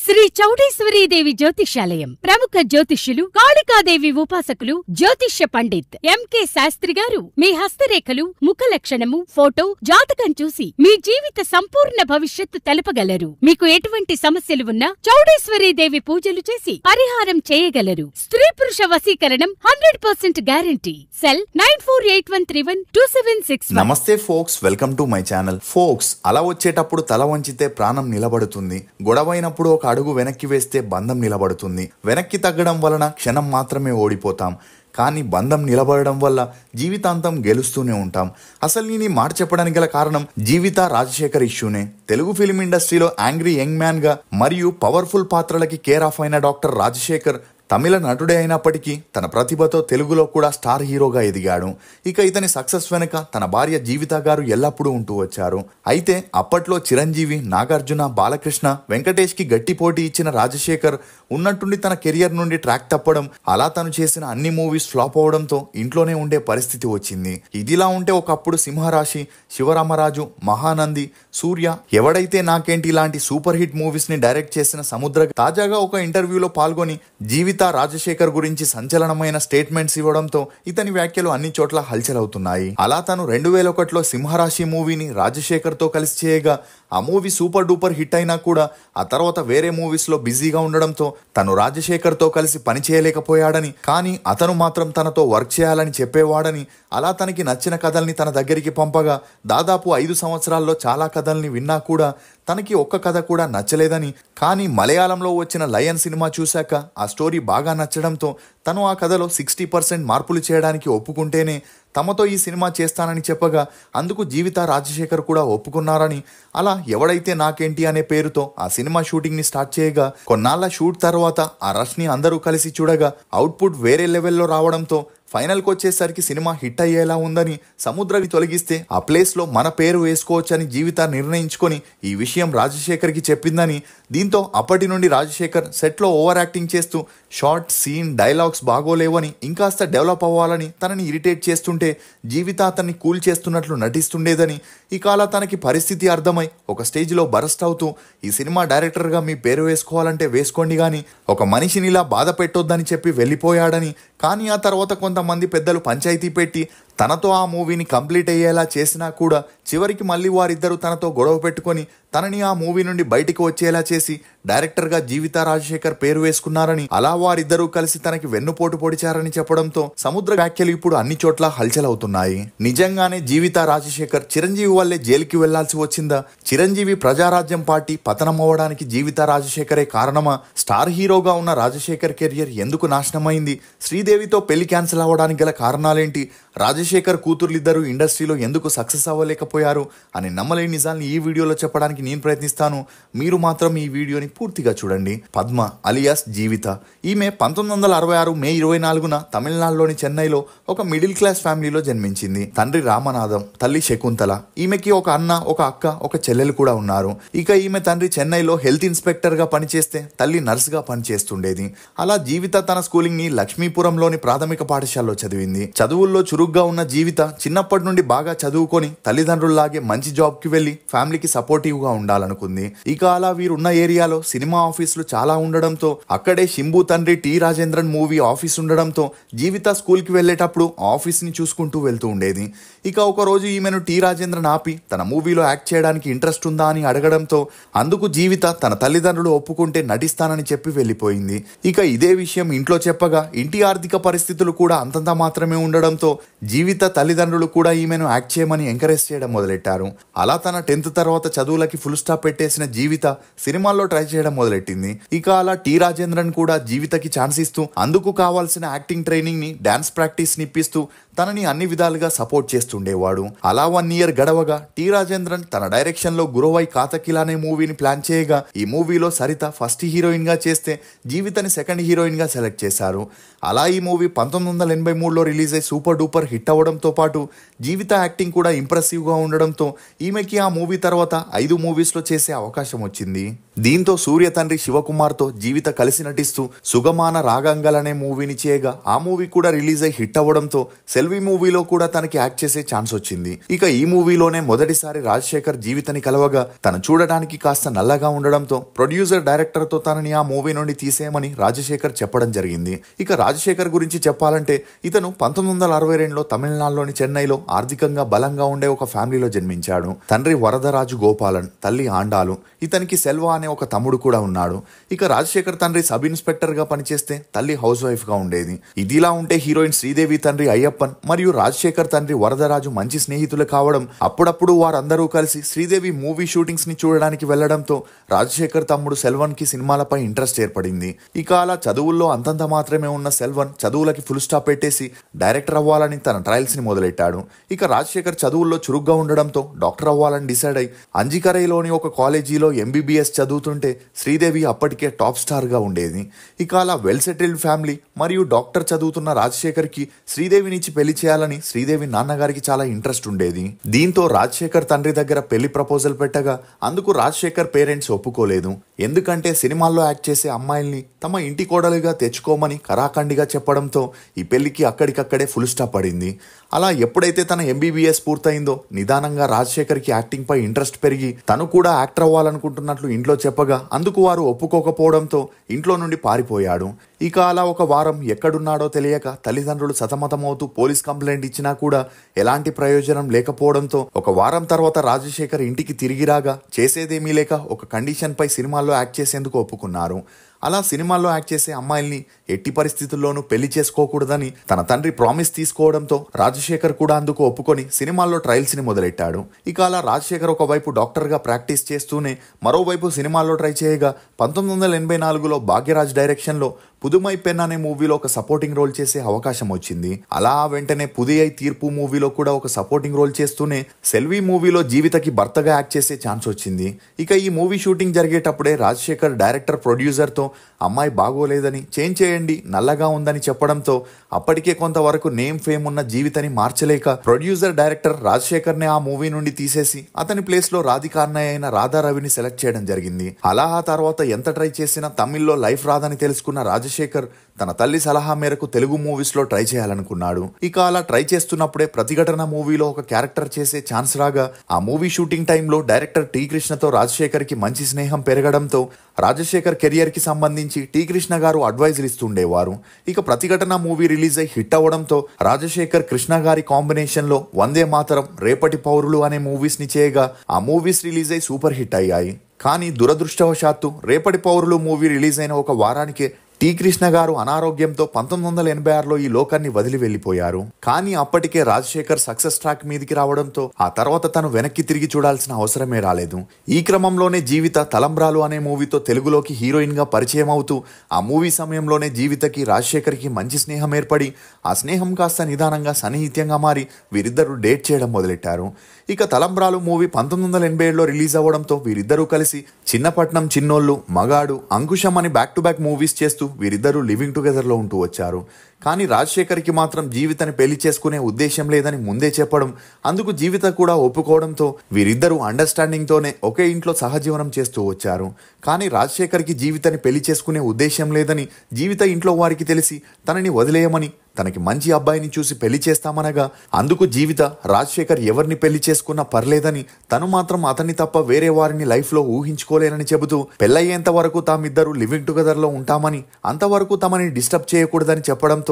శ్రీ చౌడేశ్వరీదేవి జ్యోతిష్యాలయం ప్రముఖ జ్యోతిష్యులు కాళికాదేవి ఉపాసకులు జ్యోతిష్య పండిత్ ఎంకే శాస్త్రి గారు మీ హస్తరేఖలు ముఖ లక్షణము ఫోటో జాతకం చూసి మీ జీవిత సంపూర్ణ భవిష్యత్తు తెలపగలరు. మీకు ఎటువంటి సమస్యలు ఉన్నా చౌడేశ్వరీదేవి పూజలు చేసి పరిహారం చేయగలరు. స్త్రీ పురుష వశీకరణం 100% గ్యారంటీ. సెల్ 9481312761. నమస్తే folks, welcome to my channel. Folks, అలా వచ్చేటప్పుడు తల వంచితే ప్రాణం నిలబడుతుంది. గొడవైనప్పుడు ఒక అడుగు వెనక్కి వేస్తే బంధం నిలబడుతుంది. వెనక్కి తగ్గడం వలన క్షణం మాత్రమే ఓడిపోతాం, కానీ బంధం నిలబడడం వల్ల జీవితాంతం గెలుస్తూనే ఉంటాం. అసలు నేను ఈ మాట చెప్పడానికి గల కారణం జీవిత రాజశేఖర్ ఇష్యూనే. తెలుగు ఫిలిం ఇండస్ట్రీలో యాంగ్రీ యంగ్ మ్యాన్ గా మరియు పవర్ఫుల్ పాత్రలకి కేర్ ఆఫ్ అయిన డాక్టర్ రాజశేఖర్ తమిళ నటుడే అయినప్పటికీ తన ప్రతిభతో తెలుగులో కూడా స్టార్ హీరోగా ఎదిగాడు. ఇక ఇతని సక్సెస్ వెనుక తన భార్య జీవిత గారు ఎల్లప్పుడూ ఉంటూ వచ్చారు. అయితే అప్పట్లో చిరంజీవి, నాగార్జున, బాలకృష్ణ, వెంకటేష్ కి గట్టి పోటీ ఇచ్చిన రాజశేఖర్ ఉన్నట్టుండి తన కెరియర్ నుండి ట్రాక్ తప్పడం, అలా తను చేసిన అన్ని మూవీస్ ఫ్లాప్ అవడంతో ఇంట్లోనే ఉండే పరిస్థితి వచ్చింది. ఇదిలా ఉంటే ఒకప్పుడు సింహరాశి, శివరామరాజు, మహానంది, సూర్య, ఎవడైతే నాకేంటి ఇలాంటి సూపర్ హిట్ మూవీస్ ని డైరెక్ట్ చేసిన సముద్ర తాజాగా ఒక ఇంటర్వ్యూలో పాల్గొని జీవిత రాజశేఖర్ గురించి సంచలనమైన స్టేట్మెంట్స్ ఇవ్వడంతో ఇతని వ్యాఖ్యలు అన్ని చోట్ల హల్చల్ అవుతున్నాయి. అలా తను 2001లో సింహరాశి మూవీని రాజశేఖర్ తో కలిసి చేయగా ఆ మూవీ సూపర్ డూపర్ హిట్ అయినా కూడా ఆ తర్వాత వేరే మూవీస్ లో బిజీగా ఉండడంతో తను రాజశేఖర్ తో కలిసి పని చేయలేకపోయాడని, కానీ అతను మాత్రం తనతో వర్క్ చేయాలని చెప్పేవాడని, అలా తనకి నచ్చిన కథల్ని తన దగ్గరికి పంపగా దాదాపు 5 సంవత్సరాల్లో చాలా కథల్ని విన్నా కూడా తనకి ఒక్క కథ కూడా నచ్చలేదని, కానీ మలయాళంలో వచ్చిన లయన్ సినిమా చూశాక ఆ స్టోరీ బాగా నచ్చడంతో తను ఆ కథలో 60% మార్పులు చేయడానికి ఒప్పుకుంటేనే తమతో ఈ సినిమా చేస్తానని చెప్పగా అందుకు జీవిత రాజశేఖర్ కూడా ఒప్పుకున్నారని, అలా ఎవడైతే నాకేంటి అనే పేరుతో ఆ సినిమా షూటింగ్ ని స్టార్ట్ చేయగా కొన్నాళ్ల షూట్ తర్వాత ఆ రష్ ని అందరూ కలిసి చూడగా అవుట్పుట్ వేరే లెవెల్లో రావడంతో ఫైనల్కి వచ్చేసరికి సినిమా హిట్ అయ్యేలా ఉందని, సముద్రని తొలగిస్తే ఆ ప్లేస్ లో మన పేరు వేసుకోవచ్చని జీవిత నిర్ణయించుకొని ఈ విషయం రాజశేఖర్ కి చెప్పిందని, దీంతో అప్పటి నుండి రాజశేఖర్ సెట్ లో ఓవర్ యాక్టింగ్ చేస్తూ షార్ట్ సీన్ డైలాగ్స్ బాగోలేవని, ఇంకాస్త డెవలప్ అవ్వాలని తనని ఇరిటేట్ చేస్తుంటే జీవిత అతన్ని కూల్ చేస్తున్నట్లు నటిస్తుండేదని, ఇక అలా తనకి పరిస్థితి అర్థమై ఒక స్టేజ్ లో బరస్ట్ అవుతూ ఈ సినిమా డైరెక్టర్ గా మీ పేరు వేసుకోవాలంటే వేసుకోండి గాని ఒక మనిషిని ఇలా బాధ పెట్టొద్దని చెప్పి వెళ్ళిపోయాడని, కానీ ఆ తర్వాత కొంతమంది పెద్దలు పంచాయతీ పెట్టి తనతో ఆ మూవీని కంప్లీట్ అయ్యేలా చేసినా కూడా చివరికి మళ్ళీ వారిద్దరూ తనతో గొడవ పెట్టుకొని తనని ఆ మూవీ నుండి బయటికి వచ్చేలా చేసి డైరెక్టర్ గా జీవిత రాజశేఖర్ పేరు వేసుకున్నారని, అలా వారిద్దరూ కలిసి తనకి వెన్నుపోటు పొడిచారని చెప్పడంతో సముద్ర వ్యాఖ్యలు ఇప్పుడు అన్ని చోట్ల హల్చల్ అవుతున్నాయి. నిజంగానే జీవిత రాజశేఖర్ చిరంజీవి వల్లే జైలుకి వెళ్లాల్సి వచ్చిందా? చిరంజీవి ప్రజారాజ్యం పార్టీ పతనం అవ్వడానికి జీవిత రాజశేఖరే కారణమా? స్టార్ హీరోగా ఉన్న రాజశేఖర్ కెరియర్ ఎందుకు నాశనమైంది? శ్రీదేవితో పెళ్లి క్యాన్సిల్ అవ్వడానికి గల కారణాలేంటి? రాజశేఖర్ కూతుర్లిద్దరూ ఇండస్ట్రీలో ఎందుకు సక్సెస్ అవ్వలేకపోయారు అని నమ్మలేని నిజాన్ని ఈ వీడియోలో చెప్పడానికి నేను ప్రయత్నిస్తాను. మీరు మాత్రం ఈ వీడియోని పూర్తిగా చూడండి. పద్మ అలియాస్ జీవిత, ఈమె 1966 మే 24న తమిళనాడులోని చెన్నైలో ఒక మిడిల్ క్లాస్ ఫ్యామిలీలో జన్మించింది. తండ్రి రామనాథం, తల్లి శకుంతల. ఈమెకి ఒక అన్న, ఒక అక్క, ఒక చెల్లెలు కూడా ఉన్నారు. ఇక ఈమె తండ్రి చెన్నైలో హెల్త్ ఇన్స్పెక్టర్ గా పనిచేస్తే తల్లి నర్స్ గా పనిచేస్తుండేది. అలా జీవిత తన స్కూలింగ్ ని లక్ష్మీపురంలోని ప్రాథమిక పాఠశాలలో చదివింది. చదువుల్లో చురుగ్గా ఉన్న జీవిత చిన్నప్పటి నుండి బాగా చదువుకొని తల్లిదండ్రుల్లాగే మంచి జాబ్ కి వెళ్లి ఫ్యామిలీకి సపోర్టివ్ గా ఉండాలనుకుంది. ఇక అలా వీరున్న ఏరియాలో సినిమా ఆఫీసులు చాలా ఉండడంతో అక్కడే శింబు తండ్రి టి రాజేంద్రన్ మూవీ ఆఫీస్ ఉండడంతో జీవిత స్కూల్ కి వెళ్లేటప్పుడు ఆఫీస్ ని చూసుకుంటూ వెళ్తూ ఉండేది. ఇక ఒక రోజు ఈమెను టి రాజేంద్రన్ ఆపి తన మూవీలో యాక్ట్ చేయడానికి ఇంట్రెస్ట్ ఉందా అని అడగడంతో అందుకు జీవిత తన తల్లిదండ్రులు ఒప్పుకుంటే నటిస్తానని చెప్పి వెళ్లిపోయింది. ఇక ఇదే విషయం ఇంట్లో చెప్పగా ఇంటి ఆర్థిక పరిస్థితులు కూడా అంతంత మాత్రమే ఉండడంతో జీవిత తల్లిదండ్రులు కూడా ఈమెను యాక్ట్ చేయమని ఎంకరేజ్ చేయడం మొదలెట్టారు. అలా తన 10th తర్వాత చదువులకి ఫుల్ స్టాప్ పెట్టేసిన జీవిత సినిమాల్లో ట్రై చేయడం మొదలెట్టింది. ఇక అలా టి రాజేంద్రన్ కూడా జీవితకి ఛాన్స్ ఇస్తూ అందుకు కావాల్సిన యాక్టింగ్ ట్రైనింగ్ ని, డాన్స్ ప్రాక్టీస్ ని ఇప్పిస్తూ తనని అన్ని విధాలుగా సపోర్ట్ చేస్తుండేవాడు. అలా 1 year గడవగా టి రాజేంద్రన్ తన డైరెక్షన్ లో గురువై కాతకిలా అనే మూవీని ప్లాన్ చేయగా ఈ మూవీలో సరిత ఫస్ట్ హీరోయిన్ గా చేస్తే జీవితని సెకండ్ హీరోయిన్ గా సెలెక్ట్ చేశారు. అలా ఈ మూవీ 1983లో రిలీజ్ అయి సూపర్ డూపర్ హిట్ అవ్వడంతో పాటు జీవిత యాక్టింగ్ కూడా ఇంప్రెసివ్ గా ఉండడంతో ఈమెకి ఆ మూవీ తర్వాత 5 మూవీస్ లో చేసే అవకాశం వచ్చింది. దీంతో సూర్య తండ్రి శివకుమార్తో జీవిత కలిసి నటిస్తూ సుగమాన రాగంగల్ అనే మూవీని చేయగా ఆ మూవీ కూడా రిలీజ్ అయి హిట్ అవ్వడంతో సెల్వి మూవీలో కూడా తనకి యాక్ట్ చేసే ఛాన్స్ వచ్చింది. ఇక ఈ మూవీలోనే మొదటిసారి రాజశేఖర్ జీవితని కలవగా తను చూడడానికి కాస్త నల్లగా ఉండడంతో ప్రొడ్యూసర్ డైరెక్టర్ తో తనని ఆ మూవీ నుండి తీసేయమని రాజశేఖర్ చెప్పడం జరిగింది. ఇక రాజశేఖర్ గురించి చెప్పాలంటే ఇతను 1962లో తమిళనాడులోని చెన్నైలో ఆర్థికంగా బలంగా ఉండే ఒక ఫ్యామిలీలో జన్మించాడు. తండ్రి వరదరాజు గోపాలన్, తల్లి ఆండాలు. ఇతనికి సెల్వా అనే ఒక తమ్ముడు కూడా ఉన్నాడు. ఇక రాజశేఖర్ తండ్రి సబ్ ఇన్స్పెక్టర్ గా పనిచేస్తే తల్లి హౌస్ వైఫ్ గా ఉండేది. ఇదిలా ఉంటే హీరోయిన్ శ్రీదేవి తండ్రి అయ్యప్పన్ మరియు రాజశేఖర్ తండ్రి వరదరాజు మంచి స్నేహితులు కావడం, అప్పుడప్పుడు వారందరూ కలిసి శ్రీదేవి మూవీ షూటింగ్స్ ని చూడడానికి వెళ్లడంతో రాజశేఖర్ తమ్ముడు సెల్వన్ కి సినిమాలపై ఇంట్రెస్ట్ ఏర్పడింది. ఇక అలా చదువుల్లో అంతంత మాత్రమే ఉన్న సెల్వన్ చదువులకి ఫుల్ స్టాప్ పెట్టేసి డైరెక్టర్ అవ్వాలని తన ట్రయల్స్ ని మొదలెట్టాడు. ఇక రాజశేఖర్ చదువుల్లో చురుగ్గా ఉండడంతో డాక్టర్ అవ్వాలని డిసైడ్ అయి అంజికరైలోని ఒక కాలేజీలో ఎంబీబీఎస్ చదువుతుంటే శ్రీదేవి అప్పటికే టాప్ స్టార్ గా ఉండేది. ఇక అలా వెల్ సెటిల్డ్ ఫ్యామిలీ మరియు డాక్టర్ చదువుతున్న రాజశేఖర్ కి శ్రీదేవినిచ్చి పెళ్లి చేయాలని శ్రీదేవి నాన్నగారికి చాలా ఇంట్రెస్ట్ ఉండేది. దీంతో రాజశేఖర్ తండ్రి దగ్గర పెళ్లి ప్రపోజల్ పెట్టగా అందుకు రాజశేఖర్ పేరెంట్స్ ఒప్పుకోలేదు. ఎందుకంటే సినిమాల్లో యాక్ట్ చేసే అమ్మాయిల్ని తమ ఇంటి కోడలుగా తెచ్చుకోమని కరాఖండిగా చెప్పడంతో ఈ పెళ్లికి అక్కడికక్కడే ఫుల్ స్టాప్ పడింది. అలా ఎప్పుడైతే తన ఎంబీబీఎస్ పూర్తయిందో నిదానంగా రాజశేఖర్కి యాక్టింగ్ పై ఇంట్రెస్ట్ పెరిగి తను కూడా యాక్టర్ అవ్వాలనుకుంటున్నట్లు ఇంట్లో చెప్పగా అందుకు వారు ఒప్పుకోకపోవడంతో ఇంట్లో నుండి పారిపోయాడు. ఇక అలా ఒక వారం ఎక్కడున్నాడో తెలియక తల్లిదండ్రులు సతమతమవుతూ పోలీస్ కంప్లైంట్ ఇచ్చినా కూడా ఎలాంటి ప్రయోజనం లేకపోవడంతో ఒక వారం తర్వాత రాజశేఖర్ ఇంటికి తిరిగి రాగా చేసేదేమీ లేక ఒక కండిషన్ పై సినిమాల్లో యాక్ట్ చేసేందుకు ఒప్పుకున్నారు. అలా సినిమాల్లో యాక్ట్ చేసే అమ్మాయిల్ని ఎట్టి పరిస్థితుల్లోనూ పెళ్లి చేసుకోకూడదని తన తండ్రి ప్రామిస్ తీసుకోవడంతో రాజశేఖర్ కూడా అందుకు ఒప్పుకొని సినిమాల్లో ట్రయల్స్ ని మొదలెట్టాడు. ఇక అలా రాజశేఖర్ ఒకవైపు డాక్టర్ గా ప్రాక్టీస్ చేస్తూనే మరోవైపు సినిమాల్లో ట్రై చేయగా 1984లో భాగ్యరాజ్ డైరెక్షన్ లో పుదుమై పెన్ అనే మూవీలో ఒక సపోర్టింగ్ రోల్ చేసే అవకాశం వచ్చింది. అలా వెంటనే పుదియై తీర్పు మూవీలో కూడా ఒక సపోర్టింగ్ రోల్ చేస్తూనే సెల్వి మూవీలో జీవితకి భర్తగా యాక్ట్ చేసే ఛాన్స్ వచ్చింది. ఇక ఈ మూవీ షూటింగ్ జరిగేటప్పుడే రాజశేఖర్ డైరెక్టర్ ప్రొడ్యూసర్ తో అమ్మాయి బాగోలేదని చేంజ్ చేయండి, నల్లగా ఉందని చెప్పడంతో అప్పటికే కొంతవరకు నేమ్ ఫేమ్ ఉన్న జీవితని మార్చలేక ప్రొడ్యూసర్ డైరెక్టర్ రాజశేఖర్ ని ఆ మూవీ నుండి తీసేసి అతని ప్లేస్ లో రాధికా అన్నయ్య అయిన రాధా రవిని సెలెక్ట్ చేయడం జరిగింది. అలా ఆ తర్వాత ఎంత ట్రై చేసినా తమిళ్లో లైఫ్ రాదని తెలుసుకున్న రాజశేఖర్ తన తల్లి సలహా మేరకు తెలుగు మూవీస్ లో ట్రై చేయాలనుకున్నాడు. ఇక అలా ట్రై చేస్తున్నప్పుడే ప్రతిఘటన మూవీలో ఒక క్యారెక్టర్ చేసే ఛాన్స్ రాగా ఆ మూవీ షూటింగ్ టైంలో డైరెక్టర్ టి కృష్ణతో రాజశేఖర్ కి మంచి స్నేహం పెరగడంతో రాజశేఖర్ కెరియర్ కి సంబంధించి టి కృష్ణ గారు అడ్వైజులు ఇస్తుండేవారు. ఇక ప్రతిఘటన మూవీ రిలీజ్ అయి హిట్ అవ్వడంతో రాజశేఖర్ కృష్ణ గారి కాంబినేషన్ లో వందే మాతరం, రేపటి పౌరులు అనే మూవీస్ ని చేయగా ఆ మూవీస్ రిలీజ్ అయి సూపర్ హిట్ అయ్యాయి. కానీ దురదృష్టవశాత్తు రేపటి పౌరులు మూవీ రిలీజ్ అయిన ఒక వారానికే టి కృష్ణ గారు అనారోగ్యంతో 1986లో ఈ లోకాన్ని వదిలి వెళ్లిపోయారు. కానీ అప్పటికే రాజశేఖర్ సక్సెస్ ట్రాక్ మీదికి రావడంతో ఆ తర్వాత తను వెనక్కి తిరిగి చూడాల్సిన అవసరమే రాలేదు. ఈ క్రమంలోనే జీవిత తలంబ్రాలు అనే మూవీతో తెలుగులోకి హీరోయిన్ గా పరిచయం అవుతూ ఆ మూవీ సమయంలోనే జీవితకి రాజశేఖర్ కి మంచి స్నేహం ఏర్పడి ఆ స్నేహం కాస్త నిదానంగా సన్నిహిత్యంగా మారి వీరిద్దరూ డేట్ చేయడం మొదలెట్టారు. ఇక తలంబ్రాలు మూవీ 1987లో రిలీజ్ అవ్వడంతో వీరిద్దరూ కలిసి చిన్నపట్నం చిన్నోళ్ళు, మగాడు, అంకుశం అని బ్యాక్ టు బ్యాక్ మూవీస్ చేస్తూ వీరిద్దరూ లివింగ్ టుగెదర్ లో ఉంటూ వచ్చారు. కానీ రాజశేఖర్కి మాత్రం జీవితని పెళ్లి చేసుకునే ఉద్దేశం లేదని ముందే చెప్పడం, అందుకు జీవిత కూడా ఒప్పుకోవడంతో వీరిద్దరూ అండర్స్టాండింగ్ తోనే ఒకే ఇంట్లో సహజీవనం చేస్తూ వచ్చారు. కానీ రాజశేఖర్కి జీవితని పెళ్లి చేసుకునే ఉద్దేశం లేదని జీవిత ఇంట్లో వారికి తెలిసి తనని వదిలేయమని, తనకి మంచి అబ్బాయిని చూసి పెళ్లి చేస్తామనగా అందుకు జీవిత రాజశేఖర్ ఎవరిని పెళ్లి చేసుకున్నా పర్లేదని, తను మాత్రం అతన్ని తప్ప వేరే వారిని లైఫ్ లో ఊహించుకోలేనని చెబుతూ పెళ్లయ్యేంత వరకు తామిద్దరూ లివింగ్ టుగెదర్ లో ఉంటామని, అంతవరకు తమని డిస్టర్బ్ చేయకూడదని చెప్పడంతో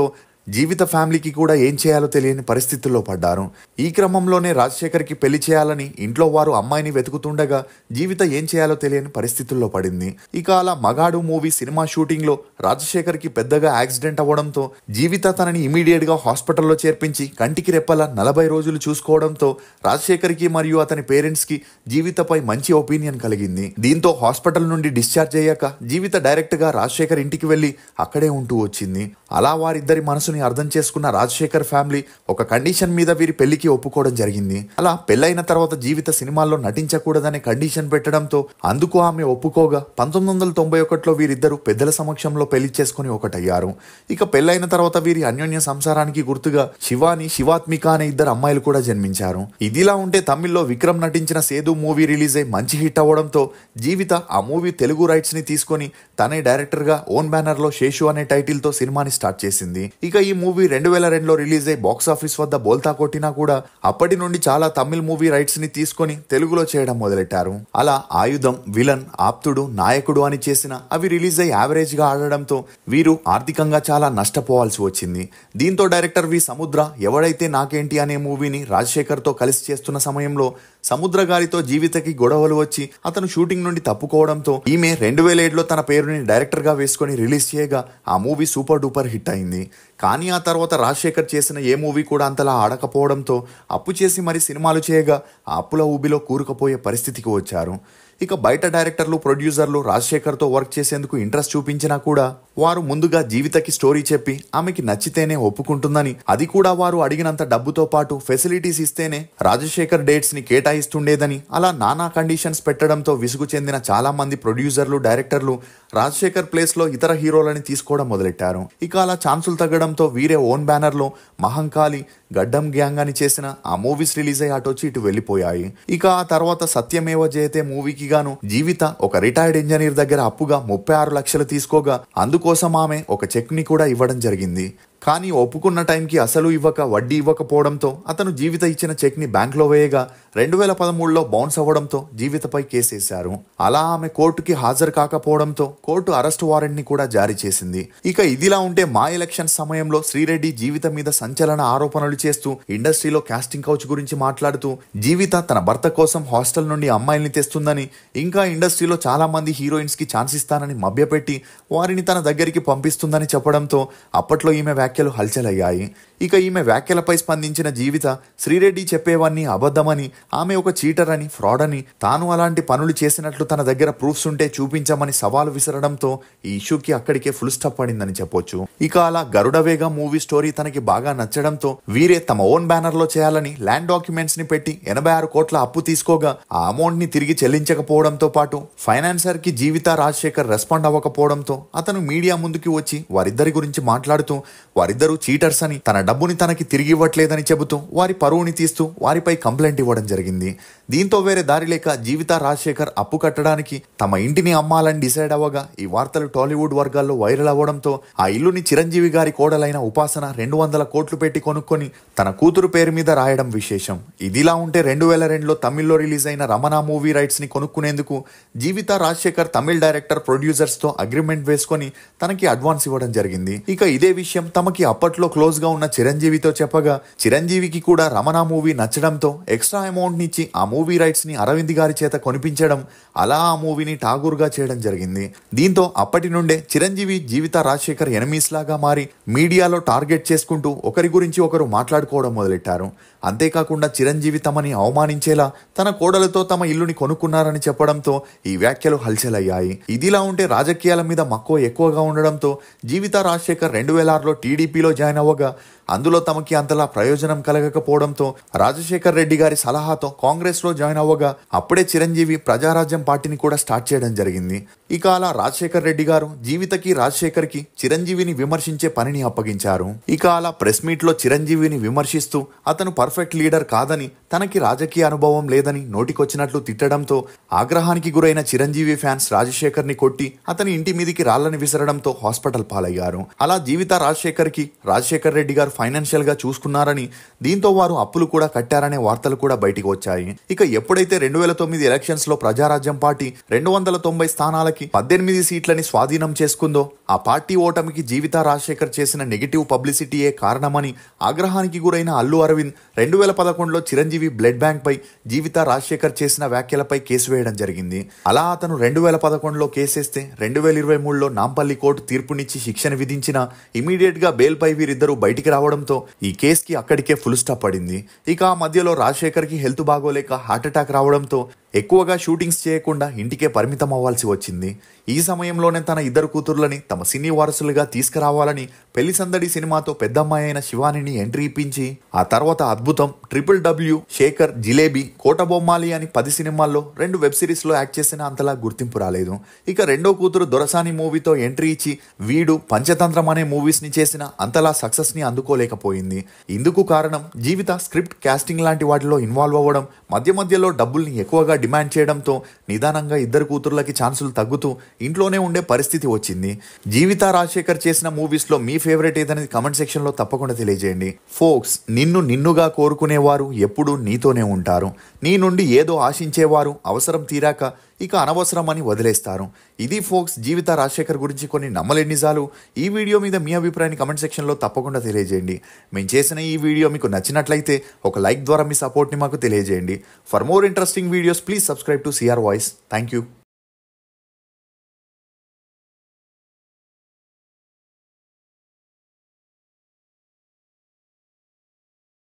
జీవిత ఫ్యామిలీకి కూడా ఏం చేయాలో తెలియని పరిస్థితుల్లో పడ్డారు. ఈ క్రమంలోనే రాజశేఖర్కి పెళ్లి చేయాలని ఇంట్లో వారు అమ్మాయిని వెతుకుతుండగా జీవిత ఏం చేయాలో తెలియని పరిస్థితుల్లో పడింది. ఇక అలా మగాడు మూవీ సినిమా షూటింగ్ లో రాజశేఖర్కి పెద్దగా యాక్సిడెంట్ అవ్వడంతో జీవిత తనని ఇమీడియట్ గా హాస్పిటల్లో చేర్పించి కంటికి రెప్పలా 40 రోజులు చూసుకోవడంతో రాజశేఖర్కి మరియు అతని పేరెంట్స్ కి జీవితపై మంచి ఒపీనియన్ కలిగింది. దీంతో హాస్పిటల్ నుండి డిశ్చార్జ్ అయ్యాక జీవిత డైరెక్ట్ గా రాజశేఖర్ ఇంటికి వెళ్లి అక్కడే ఉంటూ వచ్చింది. అలా వారిద్దరి మనసుని ని అర్థం చేసుకున్న రాజశేఖర్ ఫ్యామిలీ ఒక కండిషన్ మీద వీరి పెళ్లికి ఒప్పుకోవడం జరిగింది. అలా పెళ్లైన తర్వాత జీవిత సినిమాల్లో నటించకూడదనే కండిషన్ పెట్టడంతో అందుకు ఆమె ఒప్పుకోగా 1991లో వీరిద్దరూ పెద్దల సమక్షంలో పెళ్లి చేసుకుని ఒకటయ్యారు. ఇక పెళ్లైన తర్వాత వీరి అన్యోన్య సంసారానికి గుర్తుగా శివాని, శివాత్మిక అనే ఇద్దరు అమ్మాయిలు కూడా జన్మించారు. ఇదిలా ఉంటే తమిళ్లో విక్రమ్ నటించిన సేదు మూవీ రిలీజ్ అయి మంచి హిట్ అవ్వడంతో జీవిత ఆ మూవీ తెలుగు రైట్స్ ని తీసుకొని తనే డైరెక్టర్ గా ఓన్ బ్యానర్ లో శేషు అనే టైటిల్ తో సినిమాని స్టార్ట్ చేసింది. ఇక ఈ మూవీ 2002లో రిలీజ్ అయి బాక్స్ ఆఫీస్ వద్ద బోల్తా కొట్టినా కూడా అప్పటి నుండి చాలా తమిళ్ మూవీ రైట్స్ ని తీసుకొని తెలుగులో చేయడం మొదలెట్టారు. అలా ఆయుధం, విలన్, ఆప్తుడు, నాయకుడు అని చేసిన అవి రిలీజ్ అయి యావరేజ్ గా ఆడడంతో వీరు ఆర్థికంగా చాలా నష్టపోవాల్సి వచ్చింది. దీంతో డైరెక్టర్ వి సముద్ర ఎవడైతే నాకేంటి అనే మూవీని రాజశేఖర్ తో కలిసి చేస్తున్న సమయంలో సముద్ర గారితో జీవితకి గొడవలు వచ్చి అతను షూటింగ్ నుండి తప్పుకోవడంతో ఈమె 2007లో తన పేరుని డైరెక్టర్ గా వేసుకొని రిలీజ్ చేయగా ఆ మూవీ సూపర్ డూపర్ హిట్ అయింది. కానీ ఆ తర్వాత రాజశేఖర్ చేసిన ఏ మూవీ కూడా అంతలా ఆడకపోవడంతో అప్పు చేసి మరి సినిమాలు చేయగా ఆ అప్పుల ఊబిలో కూరుకుపోయే పరిస్థితికి వచ్చారు. ఇక బయట డైరెక్టర్లు, ప్రొడ్యూసర్లు రాజశేఖర్తో వర్క్ చేసేందుకు ఇంట్రెస్ట్ చూపించినా కూడా వారు ముందుగా జీవితకి స్టోరీ చెప్పి ఆమెకి నచ్చితేనే ఒప్పుకుంటుందని, అది కూడా వారు అడిగినంత డబ్బుతో పాటు ఫెసిలిటీస్ ఇస్తేనే రాజశేఖర్ డేట్స్ ని కేటాయిస్తుండేదని అలా నానా కండిషన్స్ పెట్టడంతో విసుగు చెందిన చాలా మంది ప్రొడ్యూసర్లు, డైరెక్టర్లు రాజశేఖర్ ప్లేస్ లో ఇతర హీరోలని తీసుకోవడం మొదలెట్టారు. ఇక అలా ఛాన్సులు తగ్గడంతో వీరే ఓన్ బ్యానర్ లో మహంకాళి, గడ్డం గ్యాంగ్ అని చేసిన ఆ మూవీస్ రిలీజ్ అయ్యి అటొచ్చి ఇటు వెళ్లిపోయాయి. ఇక ఆ తర్వాత సత్యమేవ జయతే మూవీకి గాను జీవిత ఒక రిటైర్డ్ ఇంజనీర్ దగ్గర అప్పుగా 36 లక్షలు తీసుకోగా అందుకోసం ఆమె ఒక చెక్ ని కూడా ఇవ్వడం జరిగింది. కానీ ఒప్పుకున్న టైంకి అసలు ఇవ్వక వడ్డీ ఇవ్వకపోవడంతో అతను జీవిత ఇచ్చిన చెక్ ని బ్యాంక్ లో వేయగా 2013లో బౌన్స్ అవ్వడంతో జీవితపై కేసేశారు. అలా ఆమె కోర్టుకి హాజరు కాకపోవడంతో కోర్టు అరెస్ట్ వారెంట్ ని కూడా జారీ చేసింది. ఇక ఇదిలా ఉంటే మా ఎలక్షన్ సమయంలో శ్రీరెడ్డి జీవిత మీద సంచలన ఆరోపణలు చేస్తూ ఇండస్ట్రీలో కాస్టింగ్ కౌచ్ గురించి మాట్లాడుతూ జీవిత తన భర్త కోసం హాస్టల్ నుండి అమ్మాయిల్ని తెస్తుందని, ఇంకా ఇండస్ట్రీలో చాలా మంది హీరోయిన్స్ కి ఛాన్స్ ఇస్తానని మభ్యపెట్టి వారిని తన దగ్గరికి పంపిస్తుందని చెప్పడంతో అప్పట్లో ఈమె వ్యాఖ్యలు హల్చల్ అయ్యాయి. ఇక ఈమె వ్యాఖ్యలపై స్పందించిన జీవిత శ్రీరెడ్డి చెప్పేవన్నీ అబద్ధమని, ఆమె ఒక చీటర్ అని, ఫ్రాడ్ అని, తాను అలాంటి పనులు చేసినట్లు తన దగ్గర ప్రూఫ్స్ ఉంటే చూపించమని సవాలు విసరడంతో ఈ ఇష్యూకి అక్కడికే ఫుల్ స్టాప్ పడిందని చెప్పొచ్చు. ఇక అలా గరుడవేగ మూవీ స్టోరీ తనకి బాగా నచ్చడంతో వీరే తమ ఓన్ బ్యానర్ లో చేయాలని ల్యాండ్ డాక్యుమెంట్స్ ని పెట్టి 86 కోట్ల అప్పు తీసుకోగా ఆ అమౌంట్ ని తిరిగి చెల్లించకపోవడంతో పాటు ఫైనాన్సర్ కి జీవిత రాజశేఖర్ రెస్పాండ్ అవ్వకపోవడంతో అతను మీడియా ముందుకి వచ్చి వారిద్దరి గురించి మాట్లాడుతూ వారిద్దరూ చీటర్స్ అని, తన డబ్బుని తనకి తిరిగి ఇవ్వట్లేదని చెబుతూ వారి పరువుని తీస్తూ వారిపై కంప్లైంట్ ఇవ్వడం జరిగింది. దీంతో వేరే దారి లేక జీవిత, రాజశేఖర్ అప్పు కట్టడానికి తమ ఇంటిని అమ్మాలని డిసైడ్ అవ్వగా ఈ వార్తలు టాలీవుడ్ వర్గాల్లో వైరల్ అవ్వడంతో ఆ ఇల్లుని చిరంజీవి గారి కోడలైన ఉపాసన 200 కోట్లు పెట్టి కొనుక్కొని తన కూతురు పేరు మీద రాయడం విశేషం. ఇదిలా ఉంటే 2002లో తమిళ్లో రిలీజ్ అయిన రమణ మూవీ రైట్స్ ని కొనుక్కునేందుకు జీవిత, రాజశేఖర్ తమిళ్ డైరెక్టర్, ప్రొడ్యూసర్స్ తో అగ్రిమెంట్ వేసుకొని తనకి అడ్వాన్స్ ఇవ్వడం జరిగింది. ఇక ఇదే విషయం తమకి అప్పట్లో క్లోజ్ గా ఉన్న చిరంజీవితో చెప్పగా చిరంజీవికి కూడా రమణ మూవీ నచ్చడంతో ఎక్స్ట్రా అమౌంట్ నిచ్చి ఆ మూవీ రైట్స్ ని అరవింద్ గారి చేత కొనిపించడం, అలా ఆ మూవీని ఠాగూర్ గా చేయడం జరిగింది. దీంతో అప్పటి నుండే చిరంజీవి, జీవిత, రాజశేఖర్ ఎనిమీస్ లాగా మారి మీడియాలో టార్గెట్ చేసుకుంటూ ఒకరి గురించి ఒకరు మాట్లాడుకోవడం మొదలెట్టారు. అంతేకాకుండా చిరంజీవి తమని అవమానించేలా తన కోడలతో తమ ఇల్లుని కొనుక్కున్నారని చెప్పడంతో ఈ వ్యాఖ్యలు హల్చల్ అయ్యాయి. ఇదిలా ఉంటే రాజకీయాల మీద మక్కువ ఎక్కువగా ఉండడంతో జీవిత, రాజశేఖర్ 2006లో టీడీపీలో జాయిన్ అవ్వగా అందులో తమకి అంతలా ప్రయోజనం కలగకపోవడంతో రాజశేఖర్ రెడ్డి గారి సలహాతో కాంగ్రెస్ లో జాయిన్ అవ్వగా అప్పుడే చిరంజీవి ప్రజారాజ్యం పార్టీని కూడా స్టార్ట్ చేయడం జరిగింది. ఇక అలా రాజశేఖర్ రెడ్డి గారు జీవితకి, రాజశేఖర్ కి చిరంజీవిని విమర్శించే పనిని అప్పగించారు. ఇక అలా ప్రెస్ మీట్ లో చిరంజీవిని విమర్శిస్తూ అతను పర్ఫెక్ట్ లీడర్ కాదని, తనకి రాజకీయ అనుభవం లేదని నోటికొచ్చినట్లు తిట్టడంతో ఆగ్రహానికి గురైన చిరంజీవి ఫ్యాన్స్ రాజశేఖర్ ని కొట్టి అతని ఇంటి మీదికి రాళ్లని విసరడంతో హాస్పిటల్ పాలయ్యారు. అలా జీవిత, రాజశేఖర్ కి రాజశేఖర్ రెడ్డి గారు ఫైనాన్షియల్ గా చూసుకున్నారని, దీంతో వారు అప్పులు కూడా కట్టారనే వార్తలు కూడా బయటికి వచ్చాయి. ఇక ఎప్పుడైతే 2009 ఎలక్షన్స్ లో ప్రజారాజ్యం పార్టీ 290 స్థానాలకి 18 సీట్లని స్వాధీనం చేసుకుందో ఆ పార్టీ ఓటమికి జీవిత, రాజశేఖర్ చేసిన నెగిటివ్ పబ్లిసిటీయే కారణమని ఆగ్రహానికి గురైన అల్లు అరవింద్ 2011లో చిరంజీవి బ్లడ్ బ్యాంక్ పై జీవిత, రాజశేఖర్ చేసిన వ్యాఖ్యలపై కేసు వేయడం జరిగింది. అలా అతను 2011లో కేసేస్తే 2023లో నాంపల్లి కోర్టు తీర్పునిచ్చి శిక్షణ విధించిన ఇమీడియట్ గా బెయిల్ పై వీరిద్దరూ బయటికి రావడంతో ఈ కేసుకి అక్కడికే ఫుల్ స్టాప్ పడింది. ఇక ఆ మధ్యలో రాజశేఖర్ కి హెల్త్ బాగోలేక హార్ట్ అటాక్ రావడంతో ఎక్కువగా షూటింగ్స్ చేయకుండా ఇంటికే పరిమితం అవ్వాల్సి వచ్చింది. ఈ సమయంలోనే తన ఇద్దరు కూతుర్లని తమ సినీ వారసులుగా తీసుకురావాలని పెళ్లి సందడి సినిమాతో పెద్దమ్మాయి అయిన శివానిని ఎంట్రీ ఇప్పించి ఆ తర్వాత అద్భుతం, WW, శేఖర్, జిలేబీ, కోటబొమ్మాలి అని 10 సినిమాల్లో 2 వెబ్ సిరీస్ లో యాక్ట్ చేసిన అంతలా గుర్తింపు రాలేదు. ఇక రెండో కూతురు దొరసాని మూవీతో ఎంట్రీ ఇచ్చి వీడు, పంచతంత్రం అనే మూవీస్ ని చేసిన అంతలా సక్సెస్ ని అందుకోలేకపోయింది. ఇందుకు కారణం జీవిత స్క్రిప్ట్, కాస్టింగ్ లాంటి వాటిలో ఇన్వాల్వ్ అవ్వడం, మధ్య మధ్యలో డబ్బుల్ని ఎక్కువగా డిమాండ్ చేయడంతో నిదానంగా ఇద్దరు కూతుర్లకి ఛాన్సులు తగ్గుతూ ఇంట్లోనే ఉండే పరిస్థితి వచ్చింది. జీవిత, రాజశేఖర్ చేసిన మూవీస్ లో మీ ఫేవరెట్ ఏదనేది కమెంట్ సెక్షన్ లో తప్పకుండా తెలియజేయండి. ఫోక్స్, నిన్నుగా కోరుకునేవారు ఎప్పుడూ నీతోనే ఉంటారు. నీ నుండి ఏదో ఆశించేవారు అవసరం తీరాక ఇక అనవసరం అని వదిలేస్తారు. ఇది ఫోక్స్, జీవిత, రాజశేఖర్ గురించి కొన్ని నమ్మలేని నిజాలు. ఈ వీడియో మీద మీ అభిప్రాయాన్ని కమెంట్ సెక్షన్లో తప్పకుండా తెలియజేయండి. మేము చేసిన ఈ వీడియో మీకు నచ్చినట్లయితే ఒక లైక్ ద్వారా మీ సపోర్ట్ని మాకు తెలియజేయండి. For more interesting videos please subscribe to CR voice. Thank you.